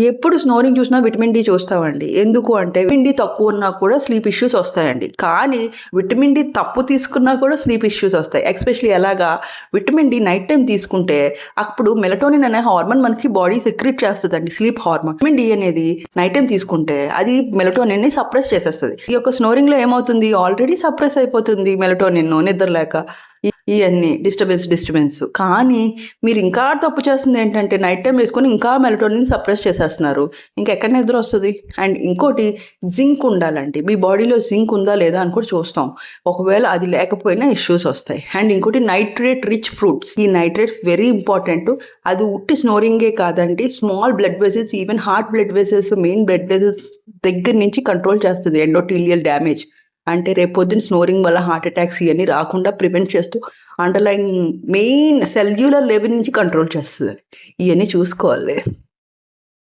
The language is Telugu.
ఎప్పుడు స్నోరింగ్ చూసినా విటమిన్ డి చూస్తామండి. ఎందుకు అంటే విటమిన్ డి తక్కువ ఉన్నా కూడా స్లీప్ ఇష్యూస్ వస్తాయండి. కానీ విటమిన్ డి తప్పు తీసుకున్నా కూడా స్లీప్ ఇష్యూస్ వస్తాయి. ఎస్పెషల్లీ ఎలాగా విటమిన్ డి నైట్ టైం తీసుకుంటే అప్పుడు మెలటోనిన్ అనే హార్మోన్ మనకి బాడీ సెక్రెట్ చేస్తదండి, స్లీప్ హార్మోన్. విటమిన్ డి అనేది నైట్ టైం తీసుకుంటే అది మెలటోనిన్ ని సప్రెస్ చేసేస్తది. ఈ యొక్క స్నోరింగ్ లో ఏమవుతుంది, ఆల్రెడీ సప్రెస్ అయిపోతుంది మెలటోనిన్ నిద్ర లేక. ఇవన్నీ డిస్టర్బెన్స్. కానీ మీరు ఇంకా తప్పు చేస్తుంది ఏంటంటే నైట్ టైం వేసుకొని ఇంకా మెలటోనిన్ సప్రెస్ చేసేస్తున్నారు. ఇంకెక్కడ నిద్ర వస్తుంది? అండ్ ఇంకోటి జింక్ ఉండాలండి. మీ బాడీలో జింక్ ఉందా లేదా అని కూడా చూస్తాం. ఒకవేళ అది లేకపోయినా ఇష్యూస్ వస్తాయి. అండ్ ఇంకోటి నైట్రేట్ రిచ్ ఫ్రూట్స్. ఈ నైట్రేట్స్ వెరీ ఇంపార్టెంట్. అది ఉట్టి స్నోరింగే కాదండి, small blood vessels, even heart blood vessels, main blood vessels దగ్గర నుంచి కంట్రోల్ చేస్తుంది ఎండోథీలియల్ డ్యామేజ్. అంటే రేపు పొద్దున్న స్నోరింగ్ వల్ల హార్ట్ అటాక్స్ ఇవన్నీ రాకుండా ప్రివెంట్ చేస్తూ అండర్లైన్ మెయిన్ సెల్యులర్ లెవెల్ నుంచి కంట్రోల్ చేస్తుంది. ఇవన్నీ చూసుకోవాలి.